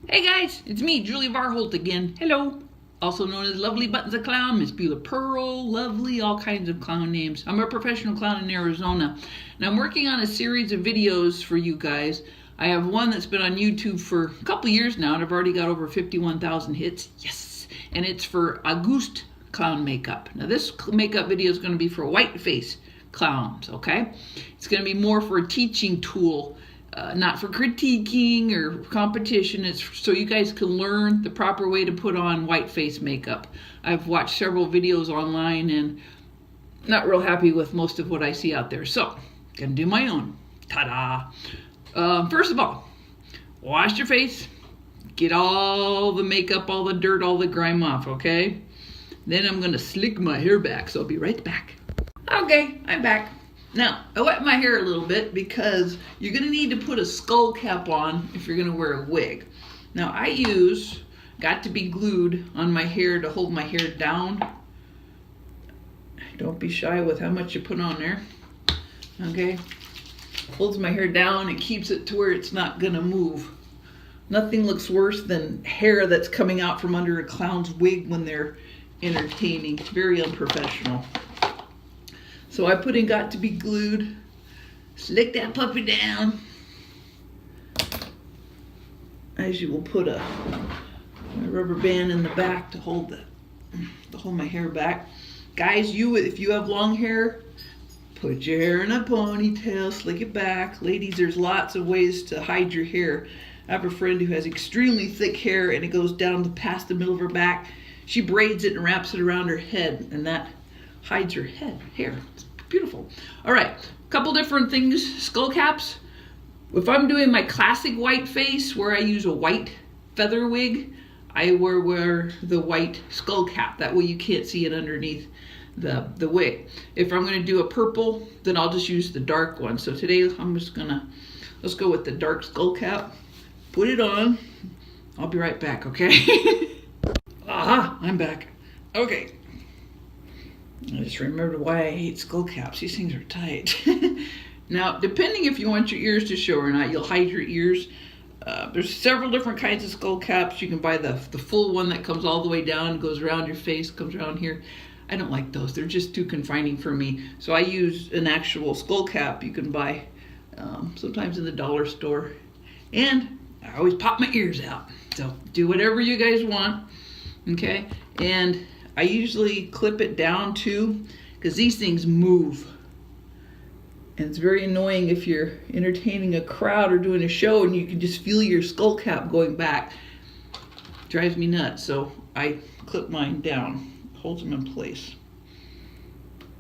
Hey guys, it's me, Julie Varholdt again. Hello. Also known as Lovely Buttons of Clown, Miss Beulah Pearl, Lovely, all kinds of clown names. I'm a professional clown in Arizona, and I'm working on a series of videos for you guys. I have one that's been on YouTube for a couple years now, and I've already got over 51,000 hits. Yes! And it's for August clown makeup. Now this makeup video is going to be for Whiteface clowns, okay? It's going to be more for a teaching tool. Not for critiquing or competition. It's so you guys can learn the proper way to put on white face makeup. I've watched several videos online and not real happy with most of what I see out there. So, gonna do my own. Ta-da! First of all, wash your face. Get all the makeup, all the dirt, all the grime off, okay? Then I'm gonna slick my hair back, so I'll be right back. Okay, I'm back. Now, I wet my hair a little bit because you're going to need to put a skull cap on if you're going to wear a wig. Now, I use Got to Be Glued on my hair to hold my hair down. Don't be shy with how much you put on there. Okay? Holds my hair down and keeps it to where it's not going to move. Nothing looks worse than hair that's coming out from under a clown's wig when they're entertaining. Very unprofessional. So I put in Got to Be Glued, slick that puppy down. As you will put a rubber band in the back to hold my hair back. Guys, if you have long hair, put your hair in a ponytail, slick it back. Ladies, there's lots of ways to hide your hair. I have a friend who has extremely thick hair and it goes down past the middle of her back. She braids it and wraps it around her head, and that hides her hair. It's beautiful. All right, a couple different things. Skull caps. If I'm doing my classic white face where I use a white feather wig, I wear the white skull cap. That way you can't see it underneath the wig. If I'm going to do a purple, then I'll just use the dark one. So today let's go with the dark skull cap. Put it on. I'll be right back, okay? Aha, I'm back. Okay. I just remembered why I hate skull caps. These things are tight. Now, depending if you want your ears to show or not, you'll hide your ears. There's several different kinds of skull caps. You can buy the full one that comes all the way down, goes around your face, comes around here. I don't like those. They're just too confining for me. So I use an actual skull cap you can buy sometimes in the dollar store. And I always pop my ears out. So do whatever you guys want. Okay? And I usually clip it down too, because these things move. And it's very annoying if you're entertaining a crowd or doing a show and you can just feel your skull cap going back. It drives me nuts, so I clip mine down. Holds them in place.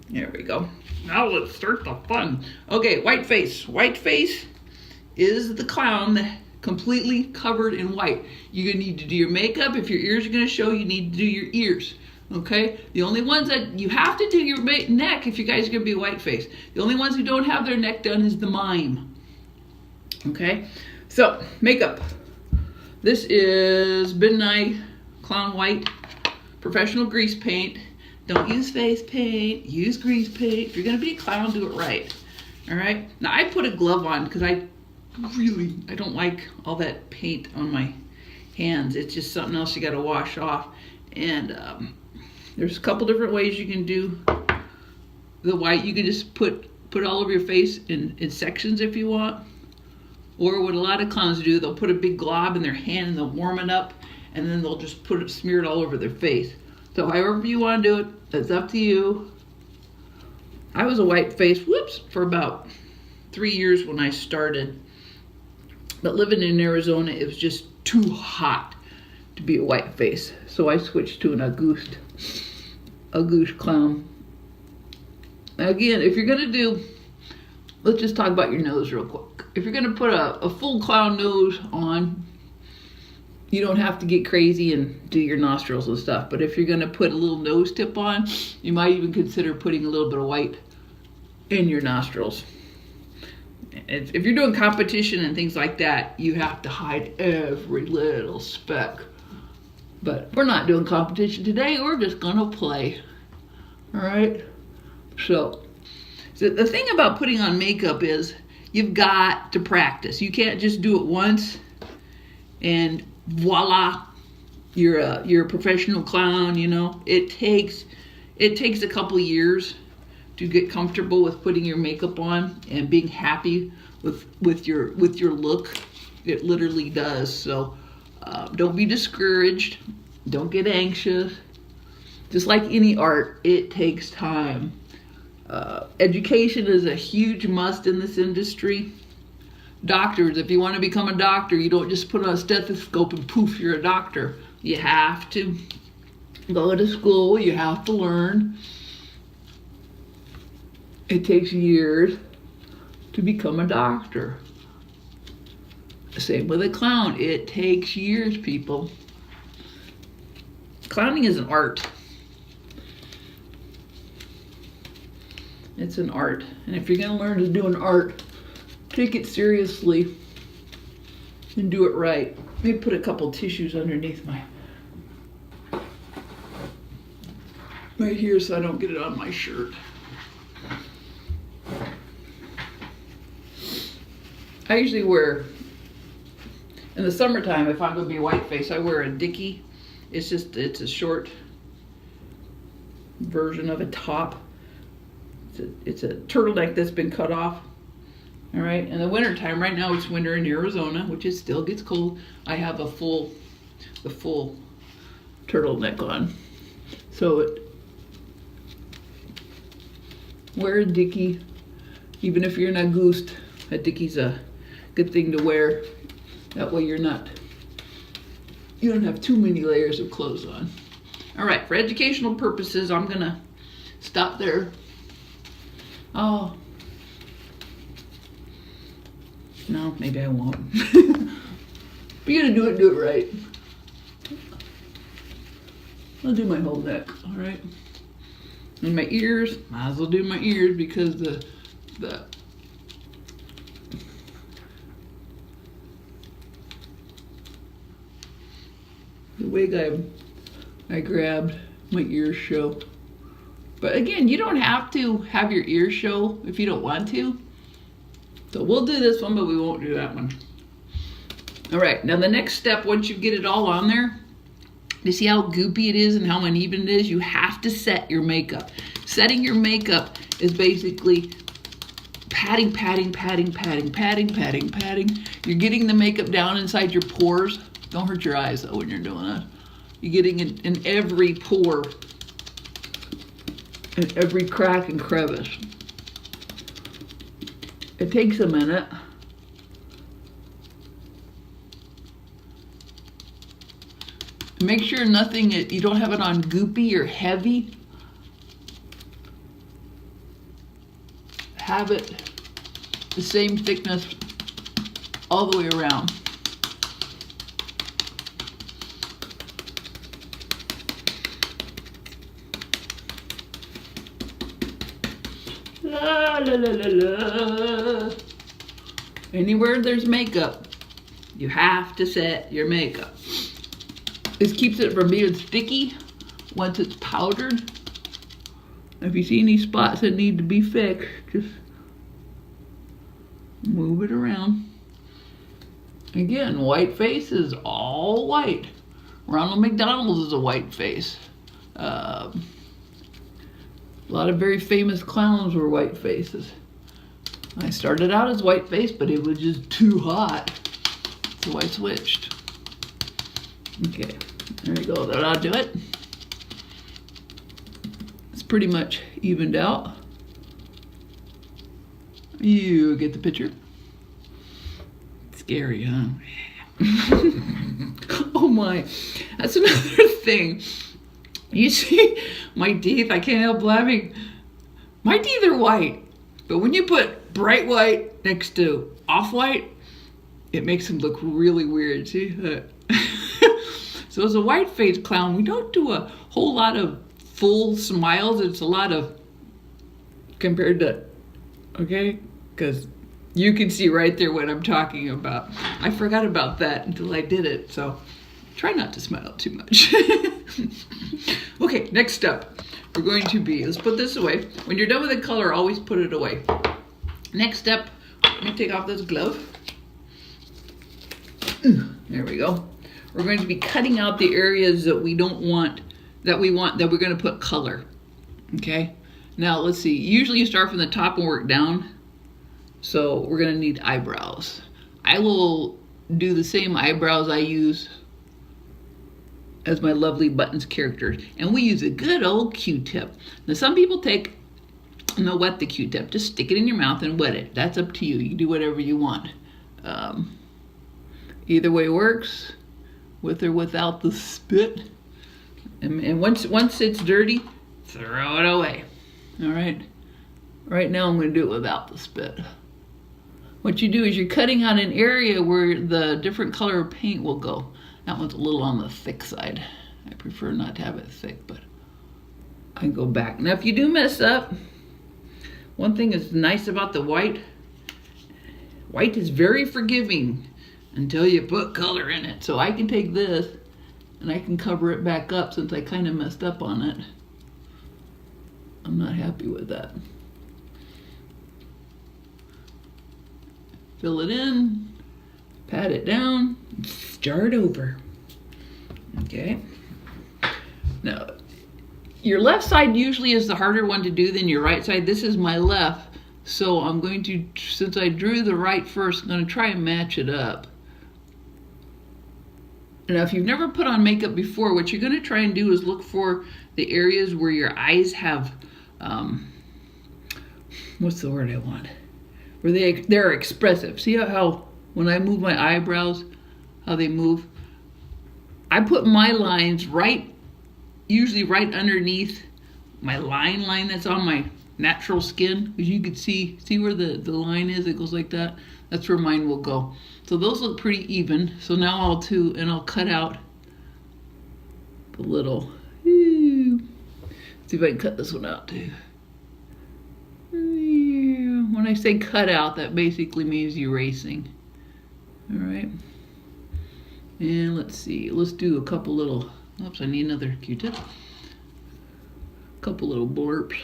There we go. Now let's start the fun. Okay, Whiteface. Whiteface is the clown that completely covered in white. You're gonna need to do your makeup. If your ears are gonna show, you need to do your ears. Okay? The only ones that you have to do your neck if you guys are gonna be Whiteface. The only ones who don't have their neck done is the mime. Okay? So, makeup. This is Midnight Clown White Professional Grease Paint. Don't use face paint, use grease paint. If you're gonna be a clown, do it right. Alright? Now I put a glove on because I don't like all that paint on my hands. It's just something else you gotta wash off. And there's a couple different ways you can do the white. You can just put all over your face in sections if you want. Or what a lot of clowns do, they'll put a big glob in their hand and they'll warm it up, and then they'll just smear it all over their face. So however you want to do it, that's up to you. I was a white face, for about 3 years when I started. But living in Arizona, it was just too hot to be a white face. So I switched to an August clown. Now again, if you're gonna let's just talk about your nose real quick. If you're gonna put a full clown nose on, you don't have to get crazy and do your nostrils and stuff. But if you're gonna put a little nose tip on, you might even consider putting a little bit of white in your nostrils. If you're doing competition and things like that, you have to hide every little speck. But we're not doing competition today. We're just gonna play. All right? So the thing about putting on makeup is you've got to practice. You can't just do it once and voila, you're a professional clown. You know, it takes a couple years to get comfortable with putting your makeup on and being happy with your look. It literally does. So don't be discouraged. Don't get anxious. Just like any art, it takes time. Education is a huge must in this industry. Doctors, if you want to become a doctor, you don't just put on a stethoscope and poof, you're a doctor. You have to go to school. You have to learn. It takes years to become a doctor. Same with a clown. It takes years, people. Clowning is an art. It's an art. And if you're going to learn to do an art, take it seriously and do it right. Let me put a couple tissues underneath right here so I don't get it on my shirt. I usually wear, in the summertime, if I'm going to be whiteface, I wear a dickie. It's a short version of a top. It's a turtleneck that's been cut off. All right, in the wintertime, right now it's winter in Arizona, which is still gets cold. I have the full turtleneck on. So wear a dickie, even if you're in a goose. A dickie's a good thing to wear. That way you don't have too many layers of clothes on. All right, for educational purposes, I'm gonna stop there. Oh, no, maybe I won't. But you're gonna do it right. I'll do my whole neck, all right? And my ears, might as well do my ears because the wig I grabbed, my ears show. But again, you don't have to have your ears show if you don't want to. So we'll do this one, but we won't do that one. All right, now the next step, once you get it all on there, you see how goopy it is and how uneven it is? You have to set your makeup. Setting your makeup is basically patting. You're getting the makeup down inside your pores. Don't hurt your eyes though when you're doing that. You're getting it in every pore, in every crack and crevice. It takes a minute. Make sure you don't have it on goopy or heavy. Have it the same thickness all the way around. La, la, la, la, la. Anywhere there's makeup, you have to set your makeup. This keeps it from being sticky once it's powdered. If you see any spots that need to be fixed, just move it around. Again, whiteface is all white. Ronald McDonald is a whiteface. A lot of very famous clowns were white faces. I started out as whiteface, but it was just too hot, so I switched. Okay, there we go. That'll do it. It's pretty much evened out. You get the picture. Scary, huh? Oh my, that's another thing. You see my teeth, I can't help laughing. My teeth are white, but when you put bright white next to off-white, it makes them look really weird. See that? So as a whiteface clown, we don't do a whole lot of full smiles. It's a lot of, compared to, okay? Because you can see right there what I'm talking about. I forgot about that until I did it, so try not to smile too much. Okay, next step. We're going to be, let's put this away. When you're done with the color, always put it away. Next step, let me take off this glove. There we go. we're going to be cutting out the areas that we don't want, that we're going to put color. Okay, now let's see. Usually you start from the top and work down. So we're going to need eyebrows. I will do the same eyebrows I use as my lovely Buttons characters. And we use a good old Q-tip. Now some people take and they'll wet the Q-tip. Just stick it in your mouth and wet it. That's up to you. You can do whatever you want. Either way works, with or without the spit. And once it's dirty, throw it away. All right. Right now I'm going to do it without the spit. What you do is you're cutting out an area where the different color of paint will go. That one's a little on the thick side. I prefer not to have it thick, but I can go back. Now if you do mess up, one thing is nice about the white is very forgiving until you put color in it. So I can take this and I can cover it back up since I kind of messed up on it. I'm not happy with that. Fill it in, pat it down, start over. Okay. Now, your left side usually is the harder one to do than your right side. This is my left, so I'm going to, since I drew the right first, I'm going to try and match it up. Now, if you've never put on makeup before, what you're going to try and do is look for the areas where your eyes have, what's the word I want? Where they're expressive. See how when I move my eyebrows, how they move? I put my lines usually right underneath my line that's on my natural skin, because you could see where the line is. It goes like that. That's where mine will go. So those look pretty even. So now I'll cut out the little. See if I can cut this one out too. When I say cut out, that basically means erasing. All right. And let's see. Let's do a couple little. Oops, I need another Q-tip. A couple little blurps.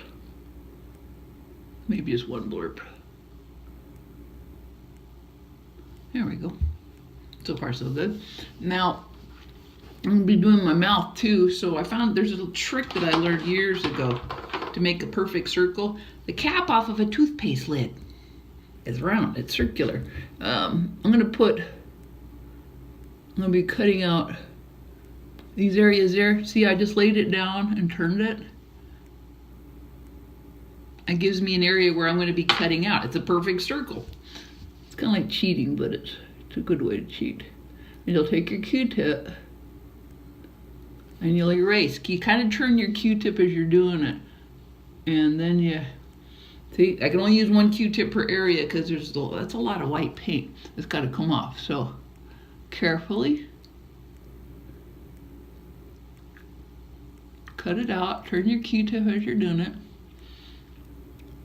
Maybe just one blurb. There we go. So far so good. Now, I'm gonna be doing my mouth too, so I found there's a little trick that I learned years ago to make a perfect circle. The cap off of a toothpaste lid is round, it's circular. I'm gonna be cutting out these areas there. See, I just laid it down and turned it. It gives me an area where I'm going to be cutting out. It's a perfect circle. It's kind of like cheating, but it's a good way to cheat. And you'll take your Q-tip and you'll erase. You kind of turn your Q-tip as you're doing it. And then you, see, I can only use one Q-tip per area because that's a lot of white paint that's got to come off. So carefully cut it out, turn your Q-tip as you're doing it.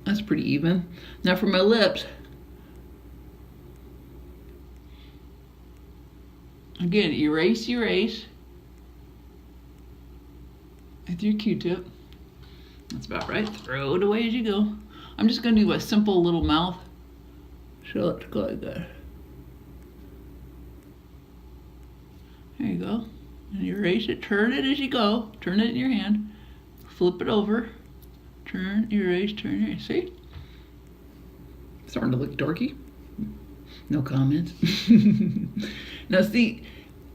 That's pretty even. Now for my lips, again, erase with your Q-tip. That's about right. Throw it away as you go. I'm just going to do a simple little mouth. So let's go like that. There you go. And erase it. Turn it as you go. Turn it in your hand. Flip it over. Turn, erase, turn, erase. See? Starting to look dorky. No comments. Now see,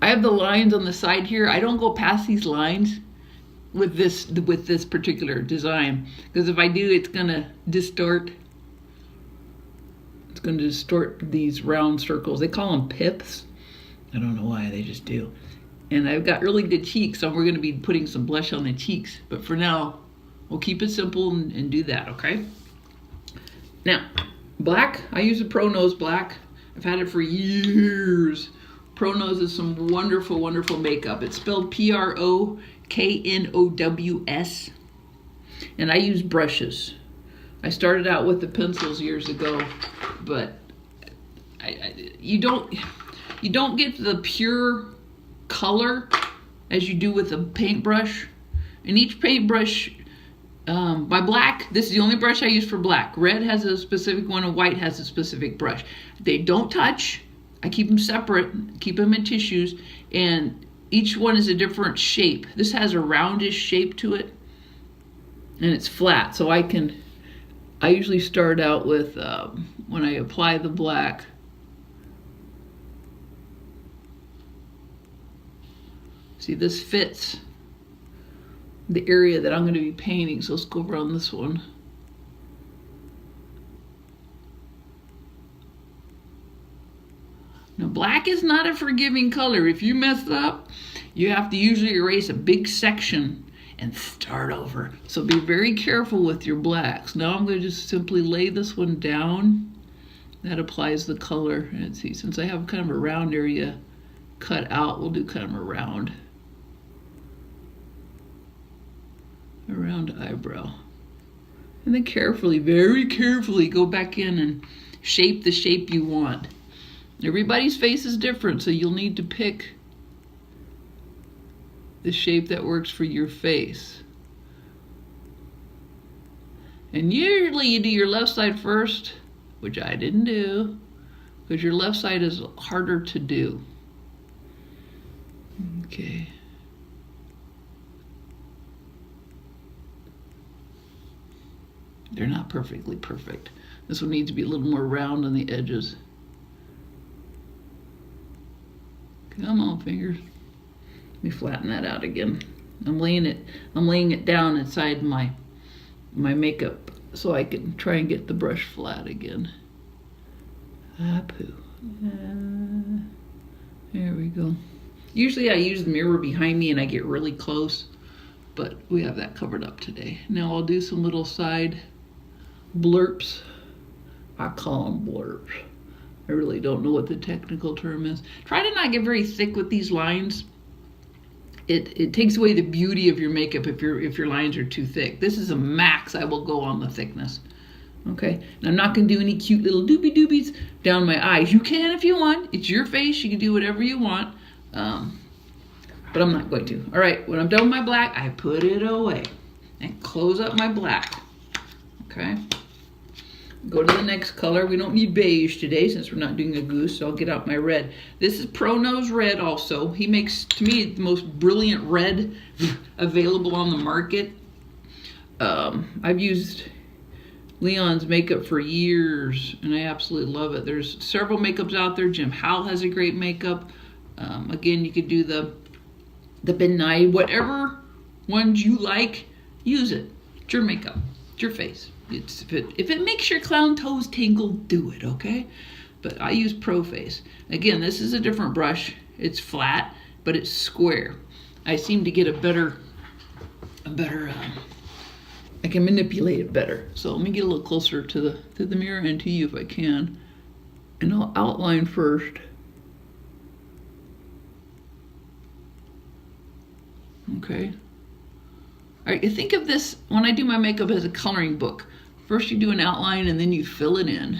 I have the lines on the side here. I don't go past these lines with this particular design, because if I do, it's gonna distort. It's gonna distort these round circles. They call them pips. I don't know why, they just do. And I've got really good cheeks, so we're gonna be putting some blush on the cheeks. But for now, we'll keep it simple and do that, okay? Now, black, I use a Pro Nose black. I've had it for years. Pro Nose is some wonderful, wonderful makeup. It's spelled P-R-O-K-N-O-W-S. And I use brushes. I started out with the pencils years ago, but you don't get the pure color as you do with a paintbrush. And each paintbrush, by black, this is the only brush I use for black. Red has a specific one and white has a specific brush. They don't touch. I keep them separate, keep them in tissues, and each one is a different shape. This has a roundish shape to it, and it's flat. So I usually start out with, when I apply the black, see, this fits the area that I'm going to be painting. So let's go over on this one. Now, black is not a forgiving color. If you mess up, you have to usually erase a big section and start over. So be very careful with your blacks. Now I'm going to just simply lay this one down. That applies the color. And see, since I have kind of a round area cut out, we'll do kind of a round eyebrow. And then carefully, very carefully, go back in and shape the shape you want. Everybody's face is different, so you'll need to pick the shape that works for your face. And usually you do your left side first, which I didn't do, because your left side is harder to do. Okay. They're not perfectly perfect. This one needs to be a little more round on the edges. Come on, fingers. Let me flatten that out again. I'm laying it down inside my makeup so I can try and get the brush flat again. Ah, poo. There we go. Usually I use the mirror behind me and I get really close, but we have that covered up today. Now I'll do some little side blurps. I call them blurps. I really don't know what the technical term is. Try to not get very thick with these lines. It takes away the beauty of your makeup if your lines are too thick. This is a max I will go on the thickness. Okay, and I'm not going to do any cute little doobie doobies down my eyes. You can if you want. It's your face. You can do whatever you want. But I'm not going to. All right, when I'm done with my black, I put it away and close up my black. Okay. Go to the next color. We don't need beige today since we're not doing a goose, so I'll get out my red. This is Pro Nose Red also. He makes, to me, the most brilliant red available on the market. I've used Leon's makeup for years, and I absolutely love it. There's several makeups out there. Jim Howell has a great makeup. Again, you could do the Ben Nye, whatever ones you like, use it. It's your makeup. It's your face. If it makes your clown toes tingle, do it, okay? But I use Pro Face. Again, this is a different brush. It's flat, but it's square. I seem to get a better, I can manipulate it better. So let me get a little closer to the mirror and to you if I can. And I'll outline first. Okay. All right, you think of this, when I do my makeup, as a coloring book. First you do an outline and then you fill it in.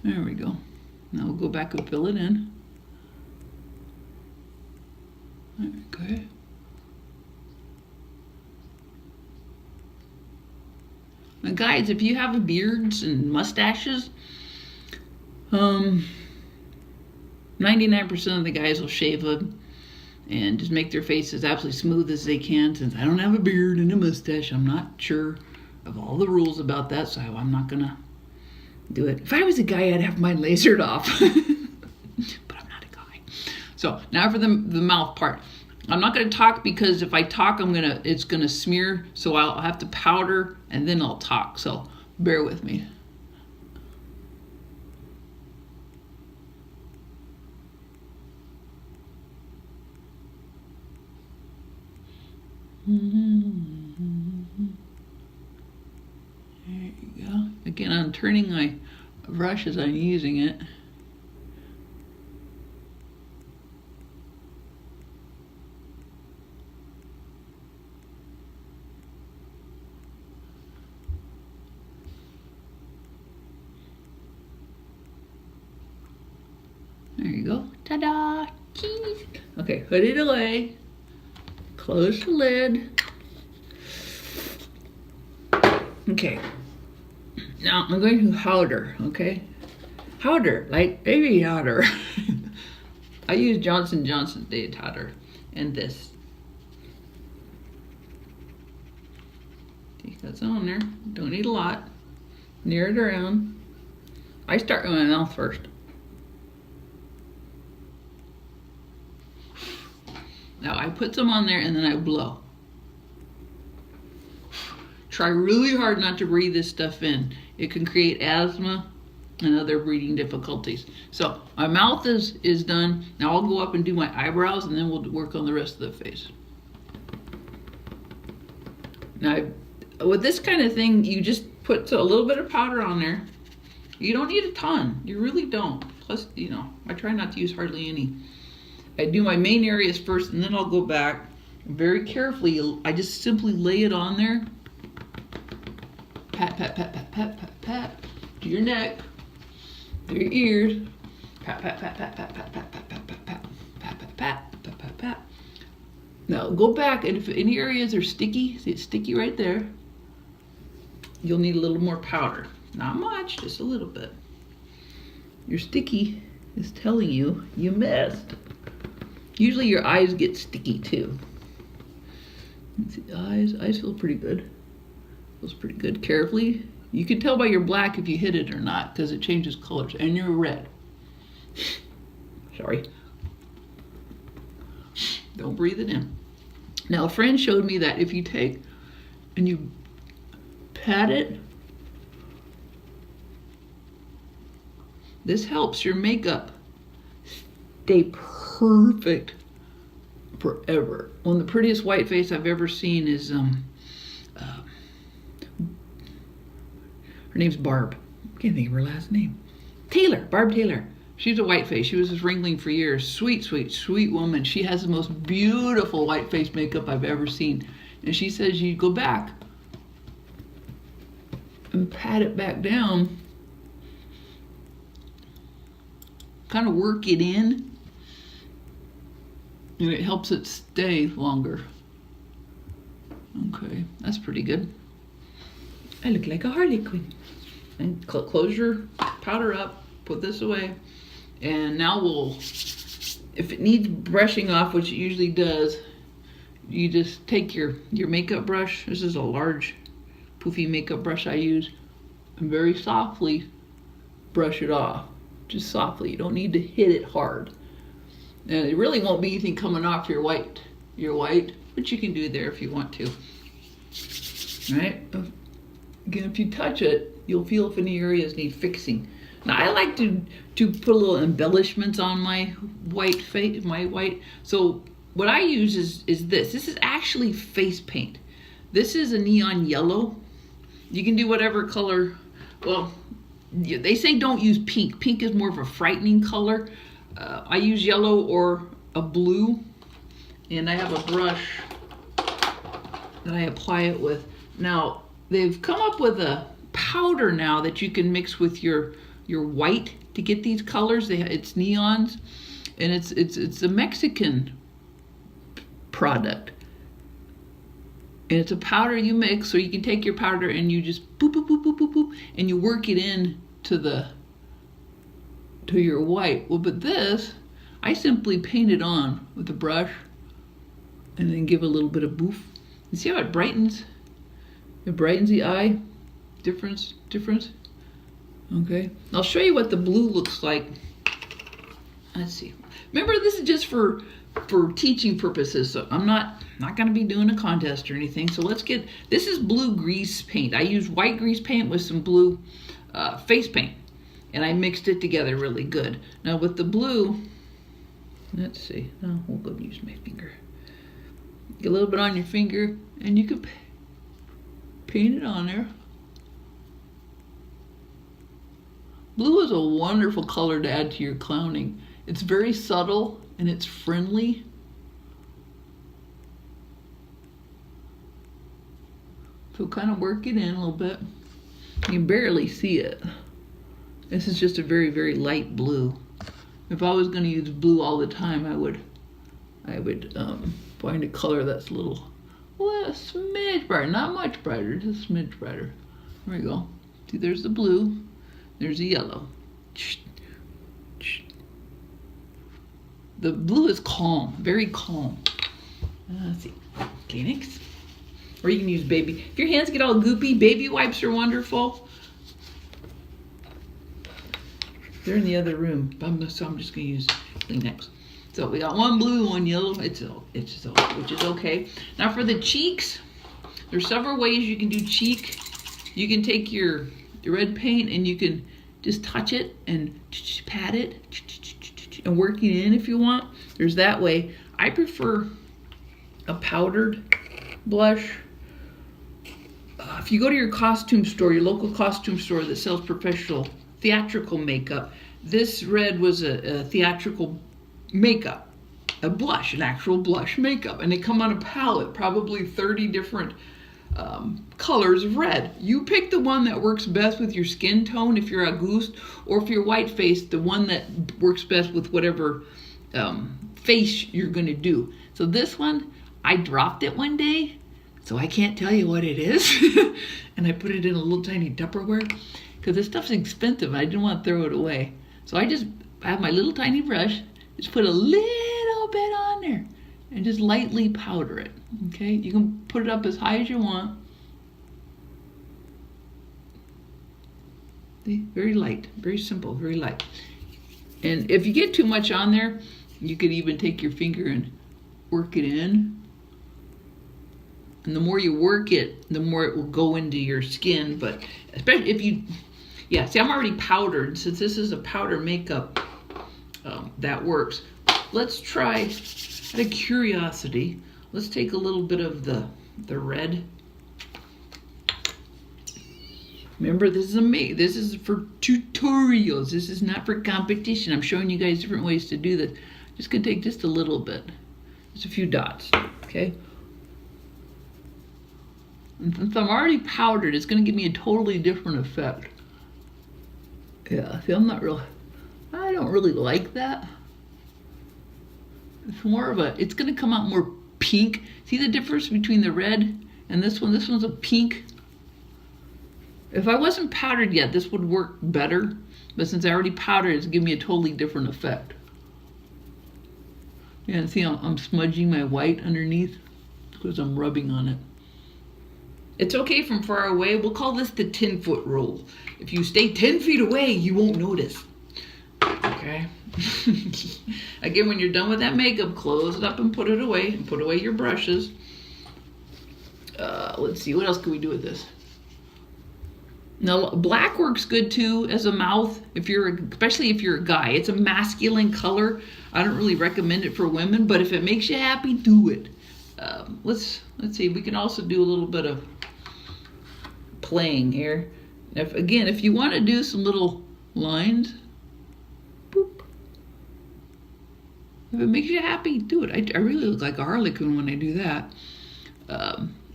There we go. Now we'll go back and fill it in. Okay. Now guys, if you have beards and mustaches, 99% of the guys will shave them and just make their faces absolutely smooth as they can. Since I don't have a beard and a mustache, I'm not sure of all the rules about that, so I'm not gonna do it. If I was a guy, I'd have mine lasered off. But I'm not a guy. So now for the mouth part. I'm not gonna talk because if I talk, it's gonna smear, so I'll have to powder and then I'll talk. So bear with me. There you go. Again, I'm turning my brush as I'm using it. There you go. Ta-da! Cheese! Okay, put it away. Close the lid. Okay. Now I'm going to powder, okay? Powder, like baby powder. I use Johnson & Johnson day powder and this. See, that's on there. Don't need a lot. Near it around. I start with my mouth first. Now I put some on there and then I blow. Try really hard not to breathe this stuff in. It can create asthma and other breathing difficulties. So my mouth is done. Now I'll go up and do my eyebrows and then we'll work on the rest of the face. Now with this kind of thing, you just put a little bit of powder on there. You don't need a ton. You really don't. Plus, you know, I try not to use hardly any. I do my main areas first and then I'll go back very carefully. I just simply lay it on there. Pat, pat, pat, pat, pat, pat, pat, to your neck, to your ears. Pat, pat, pat, pat, pat, pat, pat, pat, pat, pat, pat, pat, pat, pat, pat, pat, pat. Now go back, and if any areas are sticky, see it's sticky right there, you'll need a little more powder. Not much, just a little bit. Your sticky is telling you you missed. Usually your eyes get sticky too. Let's see, eyes feel pretty good. Feels pretty good. Carefully. You can tell by your black if you hit it or not because it changes colors. And your red. Sorry. Don't breathe it in. Now a friend showed me that if you take and you pat it, this helps your makeup stay perfect forever. One of the prettiest white face I've ever seen is her name's Barb. I can't think of her last name. Taylor, Barb Taylor. She's a white face. She was just wrinkling for years. Sweet, sweet, sweet woman. She has the most beautiful white face makeup I've ever seen. And she says you go back and pat it back down. Kind of work it in. And it helps it stay longer. Okay, that's pretty good. I look like a Harlequin. And close your powder up, put this away, and now we'll, if it needs brushing off, which it usually does, you just take your makeup brush. This is a large poofy makeup brush I use, and very softly brush it off. Just softly, you don't need to hit it hard. And it really won't be anything coming off your white, but you can do there if you want to. All right. Again, if you touch it, you'll feel if any areas need fixing. Now I like to put a little embellishments on my white face, So what I use is this. This is actually face paint. This is a neon yellow. You can do whatever color. Well, they say don't use pink. Pink is more of a frightening color. I use yellow or a blue, and I have a brush that I apply it with. Now they've come up with a powder now that you can mix with your white to get these colors. It's neons, and it's a Mexican product, and it's a powder you mix. So you can take your powder and you just boop boop boop boop boop boop, and you work it in to your white. Well, but this I simply paint it on with a brush and then give a little bit of boof. And see how it brightens? It brightens the eye. Difference. Okay. I'll show you what the blue looks like. Let's see. Remember, this is just for teaching purposes, so I'm not going to be doing a contest or anything. So let's get, this is blue grease paint. I used white grease paint with some blue face paint, and I mixed it together really good. Now with the blue, let's see. No, we'll go use my finger. Get a little bit on your finger, and you can paint it on there. Blue is a wonderful color to add to your clowning. It's very subtle and it's friendly. So kind of work it in a little bit. You can barely see it. This is just a very, very light blue. If I was going to use blue all the time, I would find a color that's a smidge brighter, not much brighter, just a smidge brighter. There we go. See, there's the blue. There's the yellow. The blue is calm, very calm. Let's see. Okay, next. Or you can use baby. If your hands get all goopy, baby wipes are wonderful. They're in the other room, so I'm just going to use Kleenex. So we got one blue, one yellow, which is okay. Now for the cheeks, there's several ways you can do cheek. You can take your red paint and you can just touch it and pat it and work it in if you want. There's that way. I prefer a powdered blush. If you go to your costume store, your local costume store that sells professional theatrical makeup, this red was a theatrical makeup, a blush, an actual blush makeup, and they come on a palette, probably 30 different colors of red. You pick the one that works best with your skin tone if you're Auguste, or if you're white face, the one that works best with whatever face you're gonna do. So this one, I dropped it one day, so I can't tell you what it is. And I put it in a little tiny Tupperware because this stuff's expensive and I didn't want to throw it away. So I have my little tiny brush, just put a little bit on there and just lightly powder it, okay? You can put it up as high as you want. See? Very light, very simple, very light. And if you get too much on there, you could even take your finger and work it in. And the more you work it, the more it will go into your skin. But especially if you, yeah, see, I'm already powdered. Since this is a powder makeup, that works. Let's try, out of curiosity, let's take a little bit of the red. Remember, this is for tutorials. This is not for competition. I'm showing you guys different ways to do this. Just gonna take just a little bit, just a few dots, okay? And since I'm already powdered, it's gonna give me a totally different effect. Yeah, see, I don't really like that. It's more of it's gonna come out more pink. See the difference between the red and this one? This one's a pink. If I wasn't powdered yet, this would work better. But since I already powdered, it's giving me a totally different effect. Yeah, and see, I'm smudging my white underneath because I'm rubbing on it. It's okay from far away. We'll call this the 10-foot rule. If you stay 10 feet away, you won't notice. Okay? Again, when you're done with that makeup, close it up and put it away. And put away your brushes. Let's see, what else can we do with this? Now, black works good too as a mouth, especially if you're a guy. It's a masculine color. I don't really recommend it for women, but if it makes you happy, do it. Let's see, we can also do a little bit of playing here. If you want to do some little lines, boop. If it makes you happy, do it. I really look like a harlequin when I do that.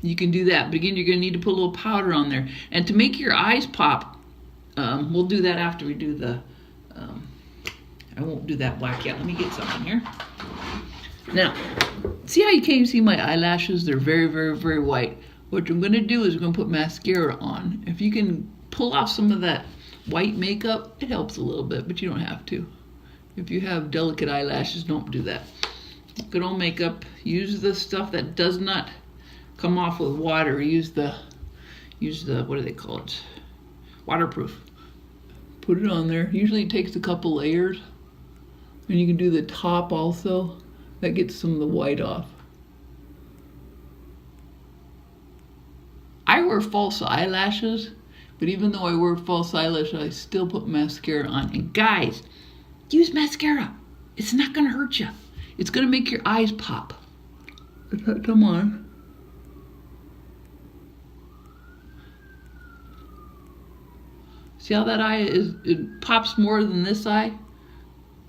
You can do that, but again, you're going to need to put a little powder on there. And to make your eyes pop, we'll do that after we do the, I won't do that black yet. Let me get something here. Now, see how you can't see my eyelashes? They're very, very, very white. What I'm going to do is we're going to put mascara on. If you can pull off some of that white makeup, it helps a little bit, but you don't have to. If you have delicate eyelashes, don't do that. Good old makeup. Use the stuff that does not come off with water. Use the what do they call it? Waterproof. Put it on there. Usually it takes a couple layers. And you can do the top also. That gets some of the white off. I wear false eyelashes, but even though I wear false eyelashes, I still put mascara on. And guys, use mascara. It's not gonna hurt you. It's gonna make your eyes pop. Come on. See how that eye it pops more than this eye?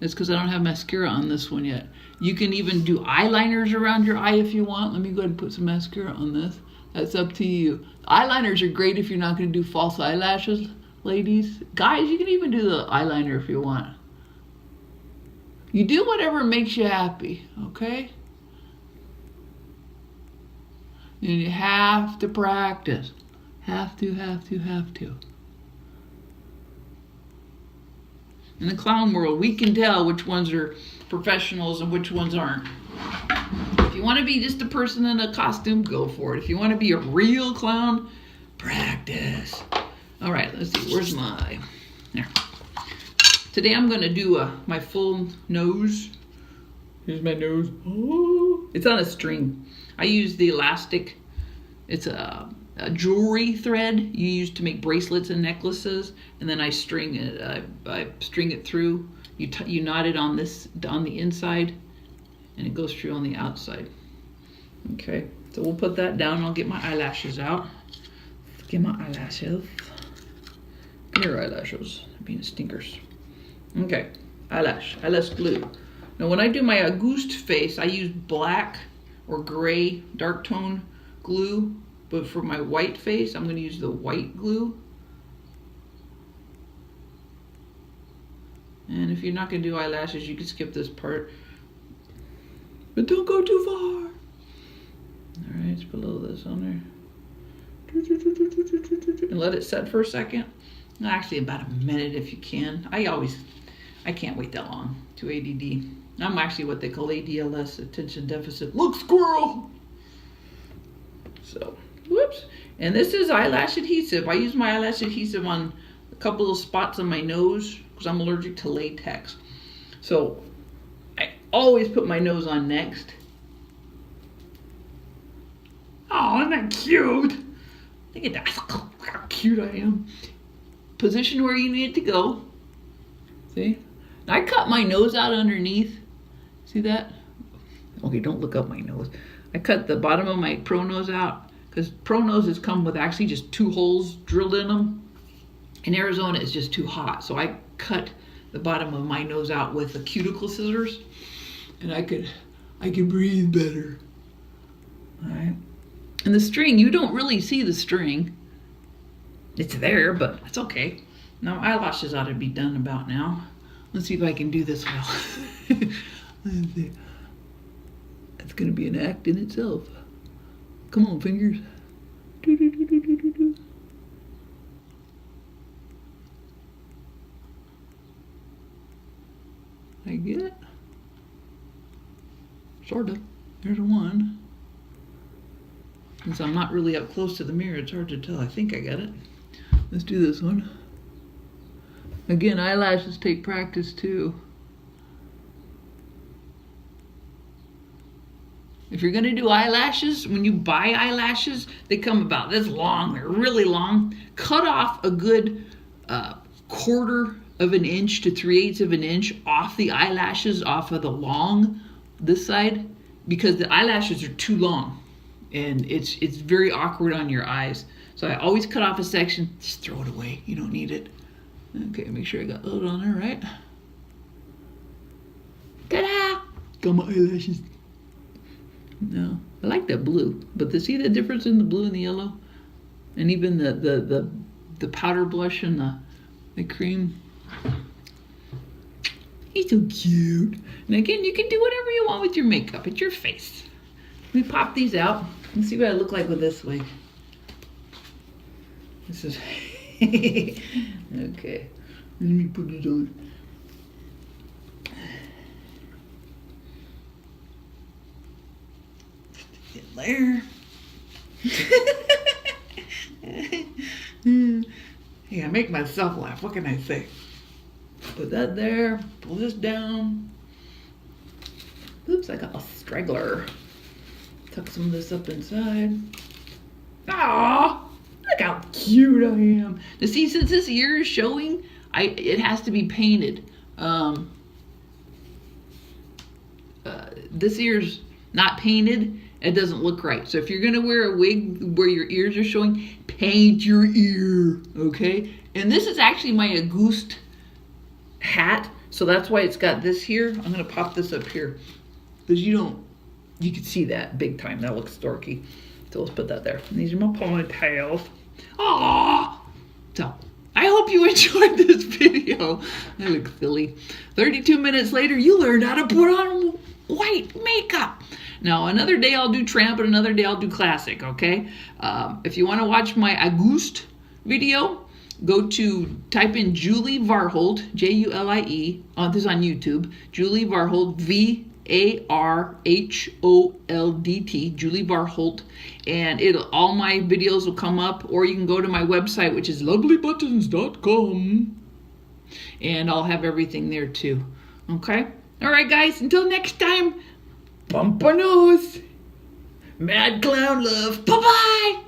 It's because I don't have mascara on this one yet. You can even do eyeliners around your eye if you want. Let me go ahead and put some mascara on this. That's up to you. Eyeliners are great if you're not going to do false eyelashes, ladies. Guys, you can even do the eyeliner if you want. You do whatever makes you happy, okay? And you have to practice. Have to. In the clown world, we can tell which ones are professionals and which ones aren't. If you want to be just a person in a costume, go for it. If you want to be a real clown, practice. All right, let's see. Where's my... There. Today I'm going to do my full nose. Here's my nose. Oh, it's on a string. I use the elastic. It's a jewelry thread you use to make bracelets and necklaces, and then I string it. I string it through. You knot it on the inside, and it goes through on the outside. Okay, so we'll put that down. I'll get my eyelashes out. Get my eyelashes. Come here, eyelashes. They're being stinkers. Okay, eyelash glue. Now when I do my Auguste face, I use black or gray dark tone glue, but for my white face, I'm going to use the white glue. And if you're not going to do eyelashes, you can skip this part, but don't go too far. All right, let's put a little of this on there and let it set for a second. Actually, about a minute if you can. I can't wait that long. Too ADD. I'm actually what they call ADLS, attention deficit. Look, squirrel. So, whoops. And this is eyelash adhesive. I use my eyelash adhesive on a couple of spots on my nose because I'm allergic to latex. So, I always put my nose on next. Oh, isn't that cute? Look at that. How cute I am. Position where you need it to go. See? I cut my nose out underneath. See that? Okay, don't look up my nose. I cut the bottom of my pro nose out because pro noses come with actually just 2 holes drilled in them. In Arizona, it's just too hot. So I cut the bottom of my nose out with the cuticle scissors, and I could breathe better. All right. And the string, you don't really see the string. It's there, but it's okay. Now eyelashes ought to be done about now. Let's see if I can do this well. Let's see. It's going to be an act in itself. Come on, fingers. I get it. Sort of. There's one. Since I'm not really up close to the mirror, it's hard to tell. I think I got it. Let's do this one. Again, eyelashes take practice too. If you're gonna do eyelashes, when you buy eyelashes, they come about this long, they're really long. Cut off a good 1/4 of an inch to 3/8 of an inch off the eyelashes, off of the long, this side, because the eyelashes are too long and it's very awkward on your eyes. So I always cut off a section, just throw it away, you don't need it. Okay, make sure I got a little on there, right? Ta-da! Got my eyelashes. No, I like that blue, but see the difference in the blue and the yellow? And even the powder blush and the cream. He's so cute. And again, you can do whatever you want with your makeup. It's your face. Let me pop these out and see what I look like with this wig. This is... Okay, let me put it on. Get there. Hey, I make myself laugh. What can I say? Put that there. Pull this down. Oops, I got a straggler. Tuck some of this up inside. Ah! Look how cute I am. Now see, since this ear is showing, it has to be painted. This ear's not painted, it doesn't look right. So if you're gonna wear a wig where your ears are showing, paint your ear, okay? And this is actually my Auguste hat, so that's why it's got this here. I'm gonna pop this up here, because you can see that big time. That looks dorky. So let's put that there. And these are my ponytails. Aww! So, I hope you enjoyed this video. I look silly. 32 minutes later, you learned how to put on white makeup. Now, another day I'll do tramp and another day I'll do classic, okay? If you want to watch my August video, type in Julie Varholdt, Julie, this is on YouTube, Julie Varholdt, Varholdt, Julie Varholdt, and all my videos will come up, or you can go to my website, which is lovelybuttons.com, and I'll have everything there too, okay? All right, guys, until next time, bump a nose, mad clown love, bye-bye!